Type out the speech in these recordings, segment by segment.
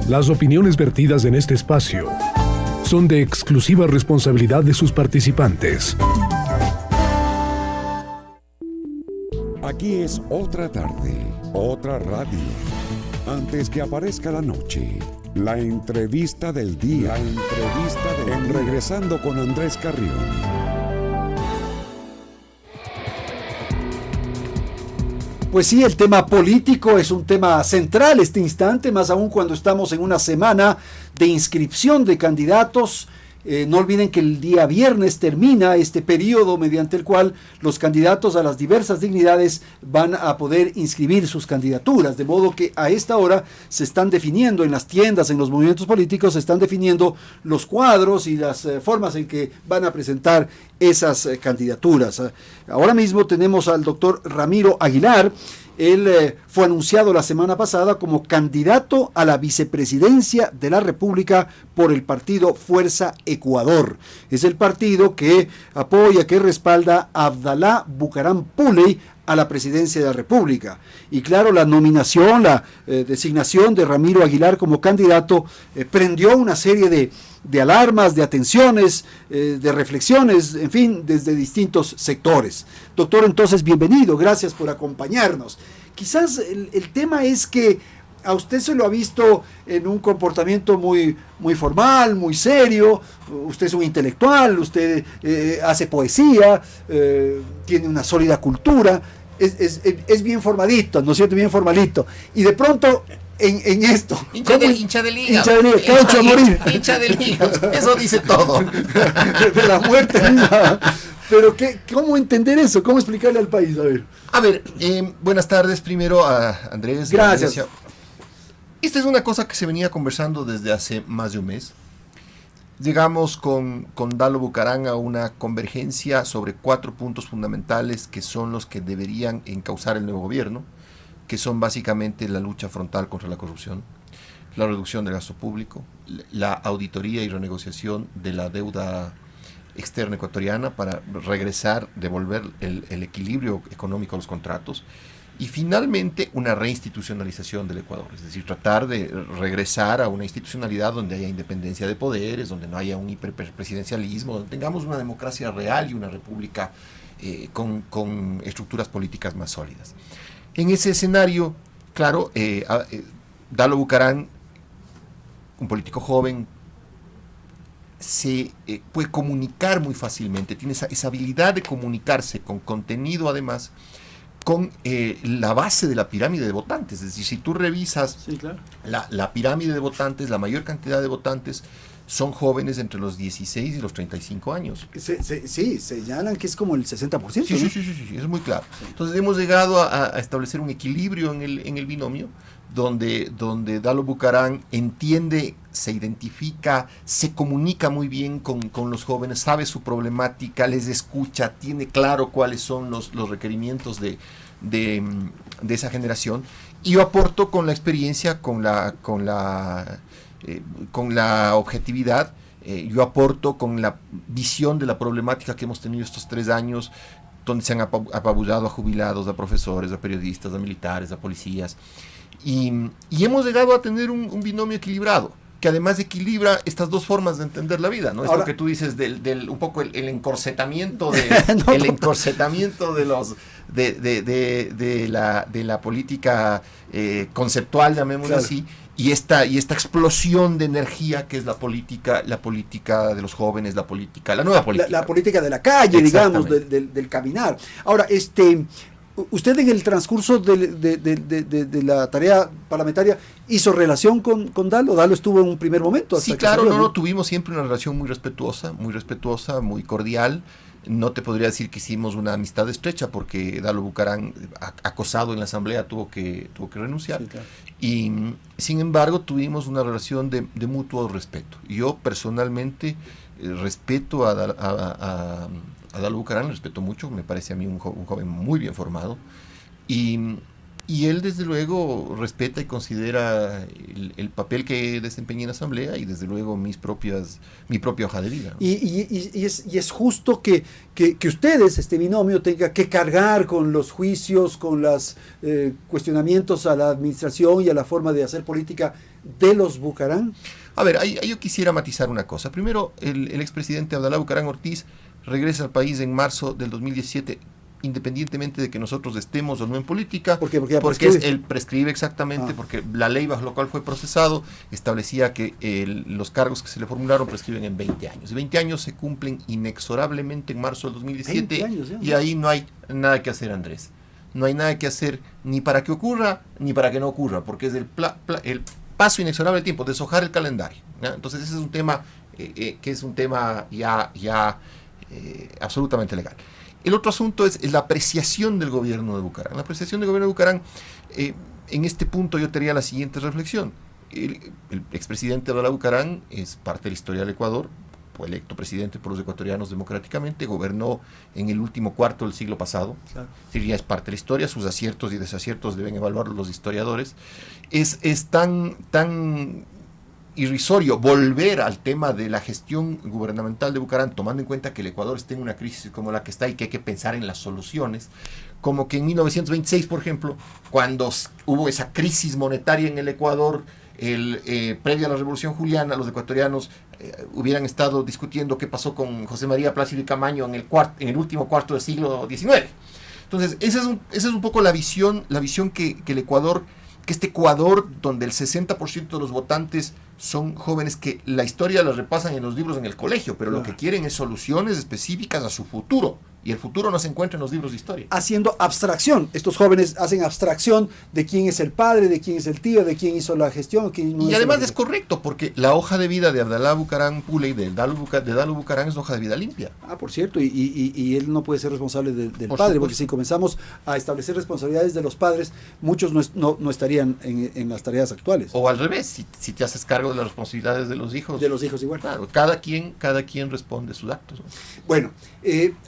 Las opiniones vertidas en este espacio son de exclusiva responsabilidad de sus participantes. Aquí es otra tarde, otra radio. Antes que aparezca la noche, la entrevista del día. En Regresando con Andrés Carrión. Pues sí, el tema político es un tema central este instante, más aún cuando estamos en una semana de inscripción de candidatos. No olviden que el día viernes termina este periodo mediante el cual los candidatos a las diversas dignidades van a poder inscribir sus candidaturas, de modo que a esta hora se están definiendo en las tiendas, en los movimientos políticos, se están definiendo los cuadros y las formas en que van a presentar esas candidaturas. Ahora mismo tenemos al doctor Ramiro Aguilar. Él fue anunciado la semana pasada como candidato a la vicepresidencia de la República por el partido Fuerza Ecuador. Es el partido que apoya, que respalda a Abdalá Bucaram Puley a la presidencia de la República. Y claro, la nominación, la designación de Ramiro Aguilar como candidato prendió una serie de alarmas, de atenciones, de reflexiones, en fin, desde distintos sectores. Doctor, entonces, bienvenido, gracias por acompañarnos. Quizás el tema es que a usted se lo ha visto en un comportamiento muy formal, muy serio. Usted es un intelectual, usted hace poesía, tiene una sólida cultura, es bien formadito, ¿no es cierto? Bien formalito. Y de pronto, en esto... Hincha del liga. Caucho a morir. Hincha del liga. Eso dice todo. De la muerte misma. Pero ¿cómo entender eso? ¿Cómo explicarle al país? A ver, buenas tardes primero a Andrés. Gracias. Esta es una cosa que se venía conversando desde hace más de un mes. Llegamos con Dalo Bucaram a una convergencia sobre 4 puntos fundamentales que son los que deberían encauzar el nuevo gobierno, que son básicamente la lucha frontal contra la corrupción, la reducción del gasto público, la auditoría y renegociación de la deuda externa ecuatoriana para regresar, devolver el equilibrio económico a los contratos, y finalmente una reinstitucionalización del Ecuador, es decir, tratar de regresar a una institucionalidad donde haya independencia de poderes, donde no haya un hiperpresidencialismo, donde tengamos una democracia real y una república con estructuras políticas más sólidas. En ese escenario, claro, Dalo Bucaram, un político joven, se puede comunicar muy fácilmente, tiene esa habilidad de comunicarse con contenido, además, con la base de la pirámide de votantes. Es decir, si tú revisas sí, claro, la pirámide de votantes, la mayor cantidad de votantes son jóvenes entre los 16 y los 35 años. Sí, señalan que es como el 60%. Sí, ¿no? sí, es muy claro. Entonces hemos llegado a establecer un equilibrio en el binomio, donde Dalo Bucaram entiende, se identifica, se comunica muy bien con los jóvenes, sabe su problemática, les escucha, tiene claro cuáles son los requerimientos de esa generación, y yo aporto con la experiencia, con la objetividad, yo aporto con la visión de la problemática que hemos tenido estos 3 años, donde se han apabullado a jubilados, a profesores, a periodistas, a militares, a policías, y hemos llegado a tener un binomio equilibrado, que además equilibra estas dos formas de entender la vida, ¿no? Es lo que tú dices del un poco el encorsetamiento el encorsetamiento de la política conceptual, llamémoslo claro, así, y esta explosión de energía que es la política de los jóvenes, la nueva política. La política de la calle, digamos, del caminar. Ahora, usted en el transcurso de la tarea parlamentaria hizo relación con Dalo. Dalo estuvo en un primer momento. Sí, claro, no, tuvimos siempre una relación muy respetuosa, muy cordial. No te podría decir que hicimos una amistad estrecha, porque Dalo Bucaram, acosado en la asamblea, tuvo que renunciar. Sí, claro. Y sin embargo tuvimos una relación de mutuo respeto. Yo personalmente respeto a Dalo Bucaram, respeto mucho, me parece a mí un joven muy bien formado, y Y él, desde luego, respeta y considera el papel que desempeñé en la Asamblea y, desde luego, mi propia hoja de vida, ¿no? Y es justo que ustedes, este binomio, tenga que cargar con los juicios, con los cuestionamientos a la administración y a la forma de hacer política de los Bucaram. A ver, ahí yo quisiera matizar una cosa. Primero, el expresidente Abdalá Bucaram Ortiz regresa al país en marzo del 2017, independientemente de que nosotros estemos o no en política, porque él prescribe exactamente, porque la ley bajo la cual fue procesado establecía que los cargos que se le formularon prescriben en 20 años. Y 20 años se cumplen inexorablemente en marzo del 2017, años, y ahí no hay nada que hacer, Andrés. No hay nada que hacer ni para que ocurra, ni para que no ocurra, porque es el paso inexorable del tiempo, deshojar el calendario, ¿ya? Entonces ese es un tema que es un tema ya absolutamente legal. El otro asunto es la apreciación del gobierno de Bucaram. La apreciación del gobierno de Bucaram, en este punto yo tendría la siguiente reflexión. El expresidente Abdalá Bucaram es parte de la historia del Ecuador, fue electo presidente por los ecuatorianos democráticamente, gobernó en el último cuarto del siglo pasado. Claro. Ya es parte de la historia, sus aciertos y desaciertos deben evaluarlos los historiadores. Es tan irrisorio volver al tema de la gestión gubernamental de Bucaram, tomando en cuenta que el Ecuador está en una crisis como la que está y que hay que pensar en las soluciones, como que en 1926, por ejemplo, cuando hubo esa crisis monetaria en el Ecuador, previo a la Revolución Juliana, los ecuatorianos hubieran estado discutiendo qué pasó con José María Plácido y Camaño en el último cuarto del siglo XIX. Entonces, esa es un poco la visión que el Ecuador, que este Ecuador, donde el 60% de los votantes son jóvenes que la historia la repasan en los libros en el colegio, pero lo que quieren es soluciones específicas a su futuro. Y el futuro no se encuentra en los libros de historia. Haciendo abstracción. Estos jóvenes hacen abstracción de quién es el padre, de quién es el tío, de quién hizo la gestión. Y además es correcto, porque la hoja de vida de Abdalá Bucaram Pule y de Dalo Bucaram es una hoja de vida limpia. Por cierto, y él no puede ser responsable del padre, porque si comenzamos a establecer responsabilidades de los padres, muchos no estarían en las tareas actuales. O al revés, si te haces cargo de las responsabilidades de los hijos. De los hijos igual. Claro, cada quien responde sus actos, ¿no? Bueno,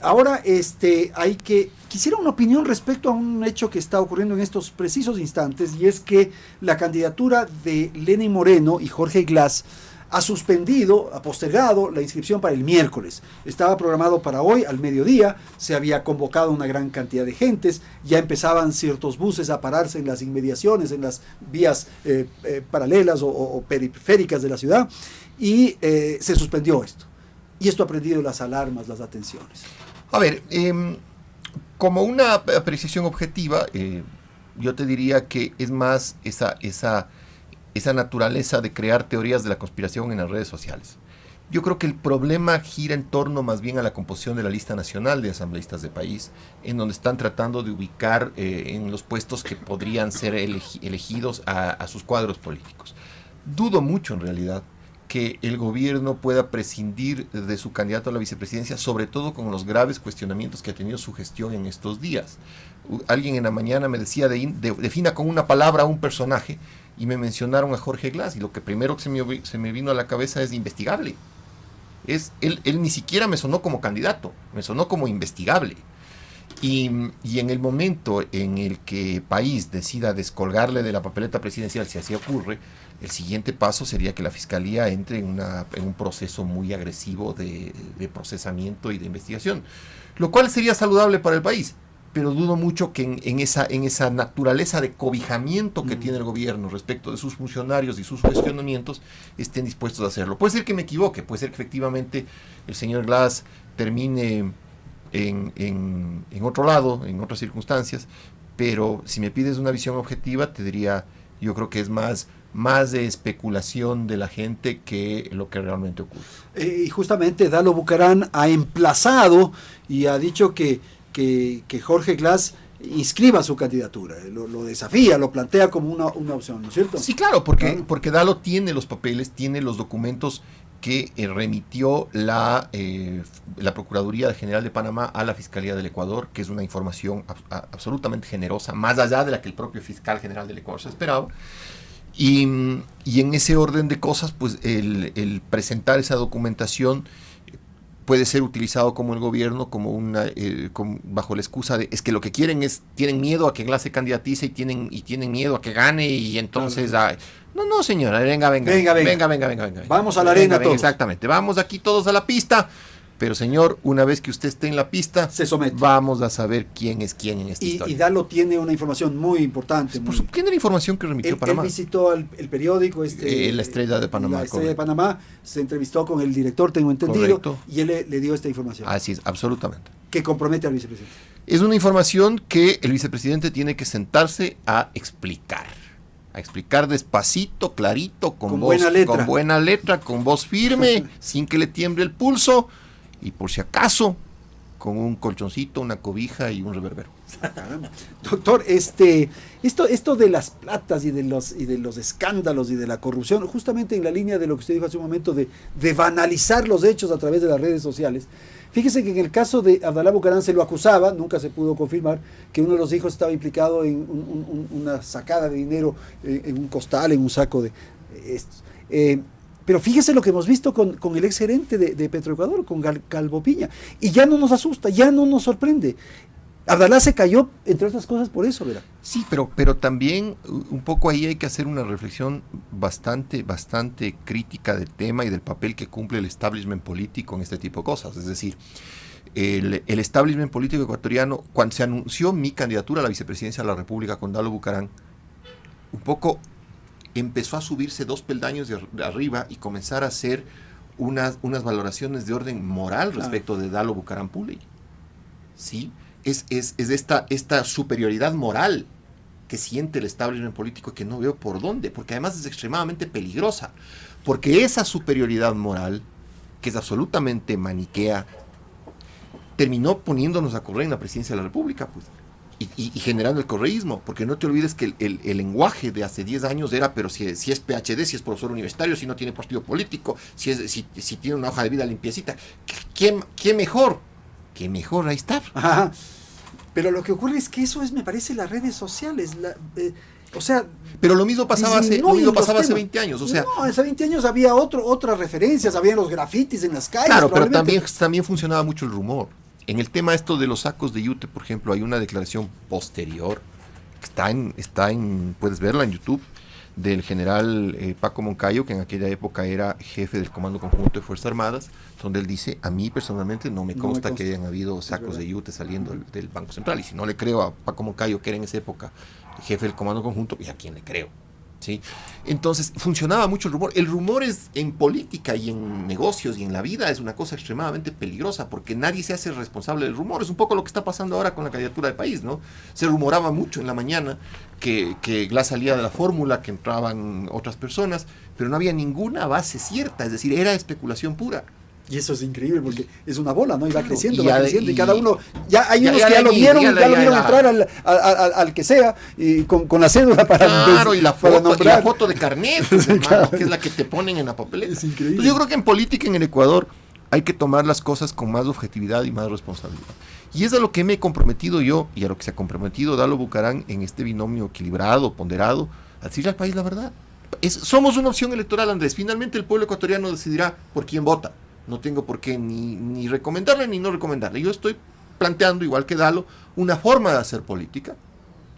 ahora quisiera una opinión respecto a un hecho que está ocurriendo en estos precisos instantes, y es que la candidatura de Lenín Moreno y Jorge Glass ha postergado la inscripción para el miércoles. Estaba programado para hoy al mediodía, se había convocado una gran cantidad de gentes, ya empezaban ciertos buses a pararse en las inmediaciones, en las vías paralelas o periféricas de la ciudad, y se suspendió esto. Y esto ha prendido las alarmas, las atenciones. A ver, como una apreciación objetiva, yo te diría que es más esa naturaleza de crear teorías de la conspiración en las redes sociales. Yo creo que el problema gira en torno más bien a la composición de la lista nacional de asambleístas de país, en donde están tratando de ubicar en los puestos que podrían ser elegidos a sus cuadros políticos. Dudo mucho, en realidad, que el gobierno pueda prescindir de su candidato a la vicepresidencia, sobre todo con los graves cuestionamientos que ha tenido su gestión en estos días. Alguien en la mañana me decía, defina con una palabra a un personaje, y me mencionaron a Jorge Glass, y lo que primero que se me vino a la cabeza es investigable. Él ni siquiera me sonó como candidato, me sonó como investigable. Y en el momento en el que país decida descolgarle de la papeleta presidencial, si así ocurre, el siguiente paso sería que la Fiscalía entre en un proceso muy agresivo de procesamiento y de investigación, lo cual sería saludable para el país, pero dudo mucho que en esa naturaleza de cobijamiento que tiene el gobierno respecto de sus funcionarios y sus cuestionamientos estén dispuestos a hacerlo. Puede ser que me equivoque, puede ser que efectivamente el señor Glass termine en otro lado, en otras circunstancias, pero si me pides una visión objetiva, te diría, yo creo que es más de especulación de la gente que lo que realmente ocurre. Y justamente Dalo Bucaram ha emplazado y ha dicho que Jorge Glass inscriba su candidatura, lo desafía, lo plantea como una opción, ¿no es cierto? Sí, claro, porque Dalo tiene los papeles, tiene los documentos que remitió la Procuraduría General de Panamá a la Fiscalía del Ecuador, que es una información absolutamente generosa, más allá de la que el propio fiscal general del Ecuador se esperaba. Y en ese orden de cosas, pues el presentar esa documentación puede ser utilizado como el gobierno, bajo la excusa de, es que lo que quieren tienen miedo a que Glass se candidatice y tienen miedo a que gane y entonces... No, señora, venga. Vamos a la arena todos. Exactamente, vamos aquí todos a la pista. Pero señor, una vez que usted esté en la pista, se somete. Vamos a saber quién es quién en esta historia. Y Dalo tiene una información muy importante. Tiene la información que remitió Panamá. Él visitó el periódico La Estrella de Panamá. La Estrella de Panamá, se entrevistó con el director, tengo entendido, correcto. Y él le dio esta información. Así es, absolutamente. Que compromete al vicepresidente. Es una información que el vicepresidente tiene que sentarse a explicar. A explicar despacito, clarito, con buena letra, con voz firme, sin que le tiemble el pulso. Y por si acaso, con un colchoncito, una cobija y un reverbero. Doctor, esto de las platas y de los escándalos y de la corrupción, justamente en la línea de lo que usted dijo hace un momento, de banalizar los hechos a través de las redes sociales. Fíjese que en el caso de Abdalá Bucaram se lo acusaba, nunca se pudo confirmar, que uno de los hijos estaba implicado en una sacada de dinero en un costal, en un saco de estos. Pero fíjese lo que hemos visto con el exgerente de Petroecuador, con Calvo Piña, y ya no nos asusta, ya no nos sorprende. Abdalá se cayó, entre otras cosas, por eso, ¿verdad? Sí, pero también un poco ahí hay que hacer una reflexión bastante crítica del tema y del papel que cumple el establishment político en este tipo de cosas. Es decir, el establishment político ecuatoriano, cuando se anunció mi candidatura a la vicepresidencia de la República con Dalo Bucaram, un poco empezó a subirse 2 peldaños de arriba y comenzar a hacer unas valoraciones de orden moral respecto de Dalo Bucaram Puley. ¿Sí? Es esta superioridad moral que siente el establishment político, que no veo por dónde, porque además es extremadamente peligrosa, porque esa superioridad moral, que es absolutamente maniquea, terminó poniéndonos a correr en la presidencia de la República, pues. Y generando el correísmo, porque no te olvides que el lenguaje de hace 10 años era, pero si es PhD, si es profesor universitario, si no tiene partido político, si tiene una hoja de vida limpiecita, ¿qué mejor? ¿Qué mejor? Ahí está. Ajá. Pero lo que ocurre es que eso me parece, las redes sociales, o sea... Pero lo mismo pasaba hace 20 años, o sea... No, hace 20 años había otras referencias, había los grafitis en las calles. Claro, pero también funcionaba mucho el rumor. En el tema esto de los sacos de yute, por ejemplo, hay una declaración posterior, puedes verla en YouTube, del general Paco Moncayo, que en aquella época era jefe del Comando Conjunto de Fuerzas Armadas, donde él dice, a mí personalmente no me consta que hayan habido sacos de yute saliendo del Banco Central, y si no le creo a Paco Moncayo, que era en esa época jefe del Comando Conjunto, ¿y a quién le creo? ¿Sí? Entonces funcionaba mucho el rumor. El rumor es, en política y en negocios y en la vida, es una cosa extremadamente peligrosa, porque nadie se hace responsable del rumor. Es un poco lo que está pasando ahora con la candidatura del país, ¿no? Se rumoraba mucho en la mañana que Glass salía de la fórmula, que entraban otras personas, pero no había ninguna base cierta, es decir, era especulación pura. Y eso es increíble, porque es una bola, ¿no? Y va creciendo, y cada uno... Ya hay unos que ya lo vieron entrar al que sea, y con la cédula para... Claro, y la foto de carnet, hermano, claro, que es la que te ponen en la papeleta. Es increíble. Entonces, yo creo que en política en el Ecuador hay que tomar las cosas con más objetividad y más responsabilidad. Y es a lo que me he comprometido yo, y a lo que se ha comprometido Dalo Bucaram en este binomio equilibrado, ponderado, a decirle al país la verdad. Somos una opción electoral, Andrés. Finalmente el pueblo ecuatoriano decidirá por quién vota. No tengo por qué ni recomendarle ni no recomendarle. Yo estoy planteando, igual que Dalo, una forma de hacer política,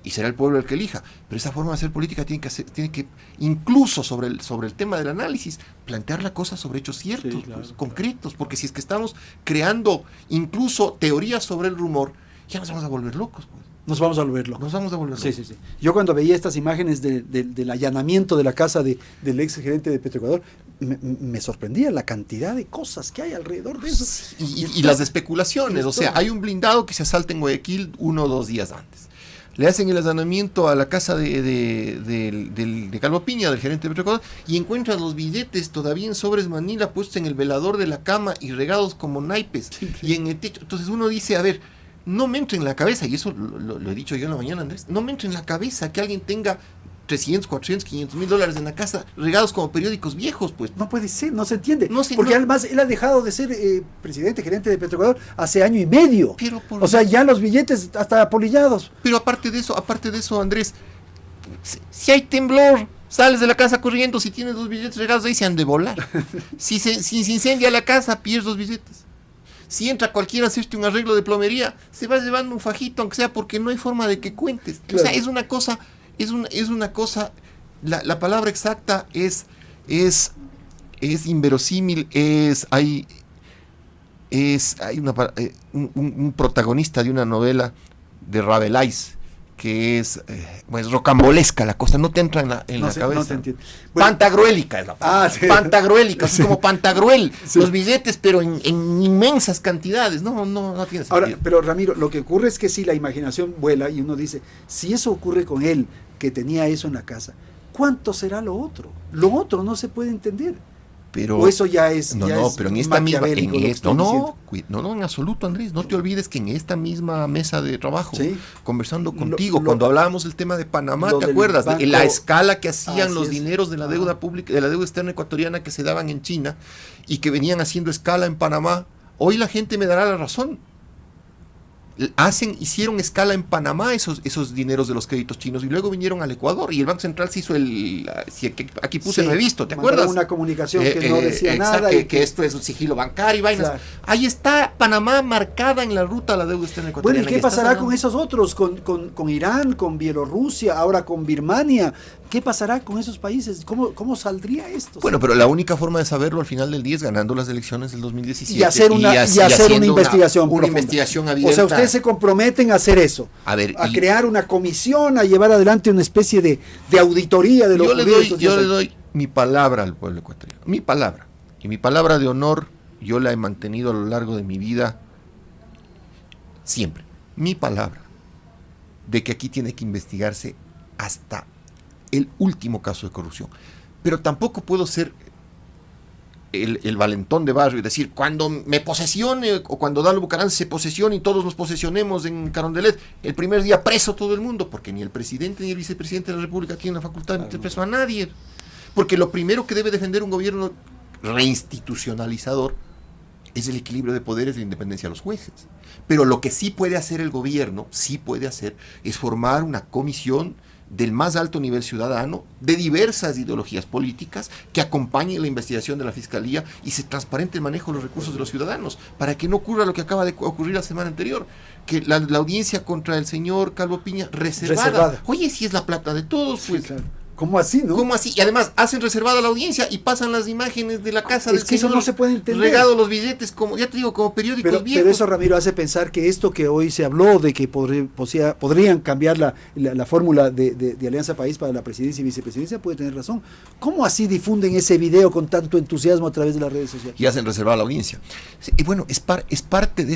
y será el pueblo el que elija. Pero esa forma de hacer política tiene que incluso sobre el tema del análisis, plantear la cosa sobre hechos ciertos, sí, claro, concretos, porque si es que estamos creando incluso teorías sobre el rumor, ya nos vamos a volver locos, pues. Nos vamos a volver locos. Nos vamos a volver locos. Sí. Yo cuando veía estas imágenes del allanamiento de la casa del ex gerente de Petroecuador, me sorprendía la cantidad de cosas que hay alrededor de eso. Sí, y las especulaciones, o sea, hay un blindado que se asalta en Guayaquil 1 o 2 días antes. Le hacen el allanamiento a la casa de Calvo Piña, del gerente de Petroecuador, y encuentran los billetes todavía en sobres Manila puestos en el velador de la cama y regados como naipes, y en el techo. Entonces uno dice, a ver, no me entra en la cabeza, y eso lo he dicho yo en la mañana, Andrés, no me entra en la cabeza que alguien tenga 300, 400, 500 mil dólares en la casa regados como periódicos viejos, pues. No puede ser, no se entiende. Porque además él ha dejado de ser presidente, gerente de Petroecuador hace año y medio. O sea, ya los billetes hasta apolillados. Pero aparte de eso, Andrés, si hay temblor, sales de la casa corriendo, si tienes 2 billetes regados ahí se han de volar. Si se incendia la casa, pierdes 2 billetes. Si entra cualquiera a hacerte un arreglo de plomería, se va llevando un fajito, aunque sea porque no hay forma de que cuentes. Claro. O sea, es una cosa, la palabra exacta es inverosímil, hay un protagonista de una novela de Rabelais que es rocambolesca la cosa, no te entra en la cabeza. No te entiendo. Bueno, pantagruélica es la palabra. Sí. Pantagruélica, sí. Es como Pantagruel, sí. Los billetes, pero en inmensas cantidades. No tiene sentido. Ahora, pero Ramiro, lo que ocurre es que si la imaginación vuela y uno dice, si eso ocurre con él, que tenía eso en la casa, ¿cuánto será lo otro? Lo otro no se puede entender. Pero, o eso ya es pero en esta misma en absoluto, Andrés, no te olvides que en esta misma mesa de trabajo, ¿sí? Conversando contigo, cuando hablábamos del tema de Panamá, ¿te acuerdas? Banco, la escala que hacían los dineros de la deuda pública, de la deuda externa ecuatoriana que se daban en China y que venían haciendo escala en Panamá. Hoy la gente me dará la razón. Hicieron escala en Panamá esos dineros de los créditos chinos y luego vinieron al Ecuador y el Banco Central se hizo aquí puse revisto, ¿te acuerdas? Una comunicación que no decía nada. Que esto es un sigilo bancario y vainas. Claro. Ahí está Panamá marcada en la ruta a la deuda externa ecuatoriana. Bueno, ¿y qué pasará con esos otros? Con Irán, con Bielorrusia, ahora con Birmania. ¿Qué pasará con esos países? ¿Cómo saldría esto? Bueno, pero la única forma de saberlo al final del día es ganando las elecciones del 2017. Y hacer una investigación una investigación abierta. O sea, ustedes se comprometen a hacer eso. A crear una comisión, a llevar adelante una especie de auditoría de lo que yo le doy mi palabra al pueblo ecuatoriano. Mi palabra. Y mi palabra de honor, yo la he mantenido a lo largo de mi vida siempre. Mi palabra de que aquí tiene que investigarse hasta el último caso de corrupción. Pero tampoco puedo ser el valentón de barrio y decir, cuando me posesione o cuando Dalo Bucaram se posesione y todos nos posesionemos en Carondelet, el primer día preso todo el mundo, porque ni el presidente ni el vicepresidente de la República tienen la facultad de meter preso a nadie. Porque lo primero que debe defender un gobierno reinstitucionalizador es el equilibrio de poderes y la independencia de los jueces. Pero lo que sí puede hacer el gobierno, es formar una comisión del más alto nivel ciudadano, de diversas ideologías políticas, que acompañe la investigación de la Fiscalía y se transparente el manejo de los recursos de los ciudadanos, para que no ocurra lo que acaba de ocurrir la semana anterior, que la audiencia contra el señor Calvo Piña reservada. Oye, si es la plata de todos, pues... Sí, claro. ¿Cómo así, no? ¿Cómo así? Y además hacen reservada la audiencia y pasan las imágenes de la casa del señor. Eso no se puede entender. Regado los billetes, como ya te digo, como periódicos viejos. Pero eso, Ramiro, hace pensar que esto que hoy se habló de que podrían cambiar la fórmula de Alianza País para la presidencia y vicepresidencia puede tener razón. ¿Cómo así difunden ese video con tanto entusiasmo a través de las redes sociales? Y hacen reservada la audiencia. Y bueno, es parte de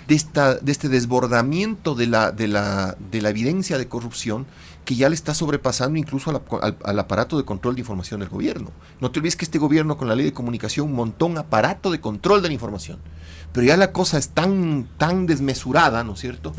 este desbordamiento de la evidencia de corrupción que ya le está sobrepasando incluso al aparato de control de información del gobierno. No te olvides que este gobierno con la ley de comunicación montó un aparato de control de la información, pero ya la cosa es tan desmesurada, ¿no es cierto?,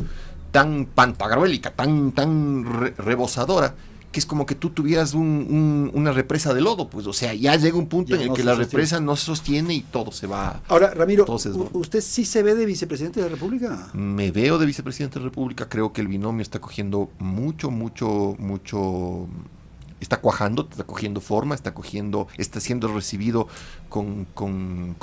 tan pantagruélica, tan rebosadora, que es como que tú tuvieras una represa de lodo, pues, o sea, ya llega un punto en el que la represa no se sostiene y todo se va. Ahora, Ramiro, ¿usted sí se ve de vicepresidente de la República? Me veo de vicepresidente de la República, creo que el binomio está cogiendo mucho, está cuajando, está cogiendo forma, está siendo recibido con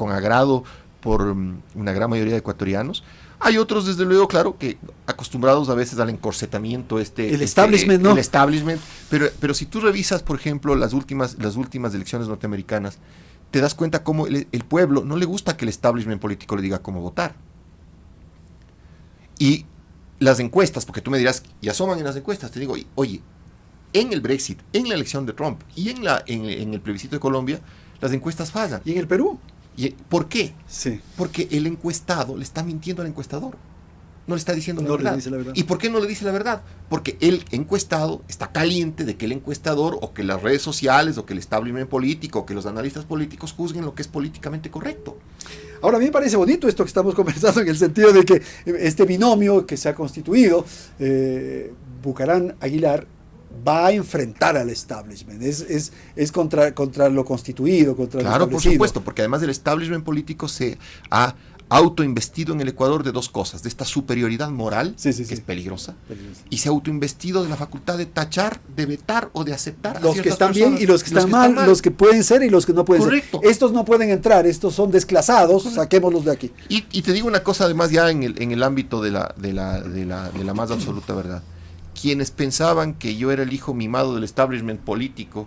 agrado por una gran mayoría de ecuatorianos. Hay otros, desde luego, claro, que acostumbrados a veces al encorsetamiento, el establishment, ¿no? El establishment, pero si tú revisas, por ejemplo, las últimas elecciones norteamericanas, te das cuenta cómo el pueblo no le gusta que el establishment político le diga cómo votar. Y las encuestas, porque tú me dirás, y asoman en las encuestas, te digo, oye, en el Brexit, en la elección de Trump y en el plebiscito de Colombia, las encuestas fallan. ¿Y en el Perú? ¿Por qué? Sí. Porque el encuestado le está mintiendo al encuestador. No le está diciendo la verdad. ¿Y por qué no le dice la verdad? Porque el encuestado está caliente de que el encuestador o que las redes sociales o que el establishment político o que los analistas políticos juzguen lo que es políticamente correcto. Ahora, a mí me parece bonito esto que estamos conversando en el sentido de que este binomio que se ha constituido, Bucaram-Aguilar, va a enfrentar al establishment, es contra lo constituido, contra lo establecido. Claro, por supuesto, porque además del establishment político se ha autoinvestido en el Ecuador de dos cosas, de esta superioridad moral, que es peligrosa, y se ha autoinvestido de la facultad de tachar, de vetar o de aceptar los que están bien y los que están mal, los que pueden ser y los que no pueden ser. Estos no pueden entrar, estos son desclasados, saquémoslos de aquí. Y te digo una cosa además ya en el ámbito de la más absoluta verdad. Quienes pensaban que yo era el hijo mimado del establishment político,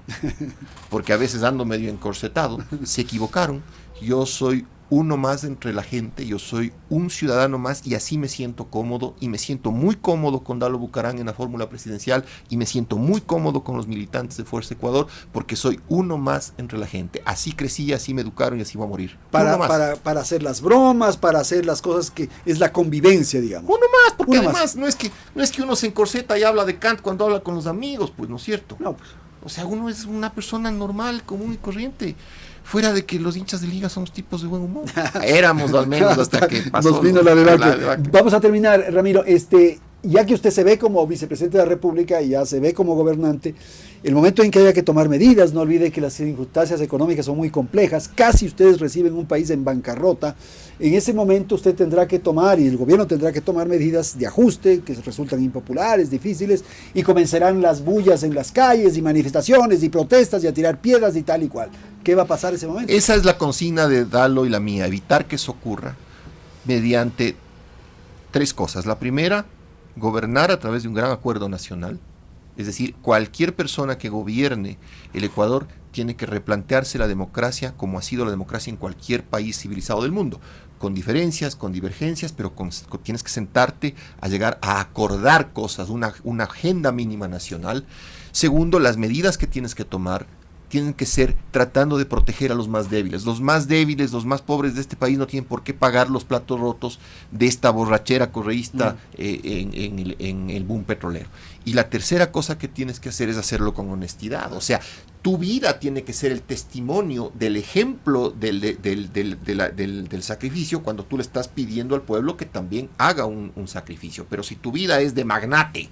porque a veces ando medio encorsetado, se equivocaron. Yo soy uno más entre la gente, yo soy un ciudadano más y así me siento cómodo, y me siento muy cómodo con Dalo Bucaram en la fórmula presidencial, y me siento muy cómodo con los militantes de Fuerza Ecuador, porque soy uno más entre la gente. Así crecí, así me educaron y así voy a morir. Para hacer las bromas, para hacer las cosas que es la convivencia, digamos. Uno más, porque además no es que uno se encorseta y habla de Kant cuando habla con los amigos, pues, ¿no es cierto? No, pues. O sea, uno es una persona normal, común y corriente. Fuera de que los hinchas de liga somos tipos de buen humor. Éramos al menos hasta que pasó. Nos vino la debacle. Vamos a terminar, Ramiro. Ya que usted se ve como vicepresidente de la República y ya se ve como gobernante, el momento en que haya que tomar medidas, no olvide que las circunstancias económicas son muy complejas, casi ustedes reciben un país en bancarrota. En ese momento usted tendrá que tomar, y el gobierno tendrá que tomar medidas de ajuste que resultan impopulares, difíciles, y comenzarán las bullas en las calles y manifestaciones y protestas y a tirar piedras y tal y cual. ¿Qué va a pasar en ese momento? Esa es la consigna de Dalo y la mía, evitar que eso ocurra mediante tres cosas. La primera, gobernar a través de un gran acuerdo nacional, es decir, cualquier persona que gobierne el Ecuador tiene que replantearse la democracia como ha sido la democracia en cualquier país civilizado del mundo, con diferencias, con divergencias, pero tienes que sentarte a llegar a acordar cosas, una agenda mínima nacional. Segundo, las medidas que tienes que tomar tienen que ser tratando de proteger a los más débiles. Los más débiles, los más pobres de este país no tienen por qué pagar los platos rotos de esta borrachera correísta en el boom petrolero. Y la tercera cosa que tienes que hacer es hacerlo con honestidad. O sea, tu vida tiene que ser el testimonio del ejemplo del sacrificio cuando tú le estás pidiendo al pueblo que también haga un sacrificio. Pero si tu vida es de magnate,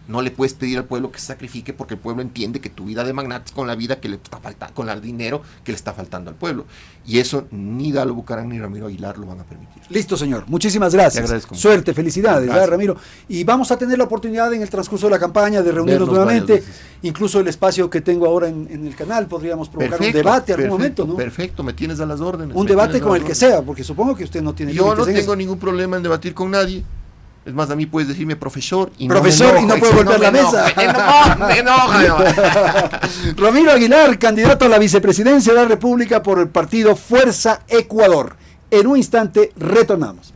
no le puedes pedir al pueblo que se sacrifique, porque el pueblo entiende que tu vida de magnate es con la vida que le está faltando, con el dinero que le está faltando al pueblo. Y eso ni Dalo Bucaram ni Ramiro Aguilar lo van a permitir. Listo, señor. Muchísimas gracias. Te agradezco. Suerte, felicidades, ¿verdad, Ramiro? Y vamos a tener la oportunidad en el transcurso de la campaña de reunirnos nuevamente. Incluso el espacio que tengo ahora en el canal podríamos provocar un debate en algún momento, ¿no? Perfecto, me tienes a las órdenes. Un debate con el que sea, porque supongo que usted no tiene... Yo no tengo ningún problema en debatir con nadie. Es más, a mí puedes decirme profesor y no puedo golpear la mesa. Me enoja. Ramiro Aguilar, candidato a la vicepresidencia de la República por el partido Fuerza Ecuador. En un instante retornamos.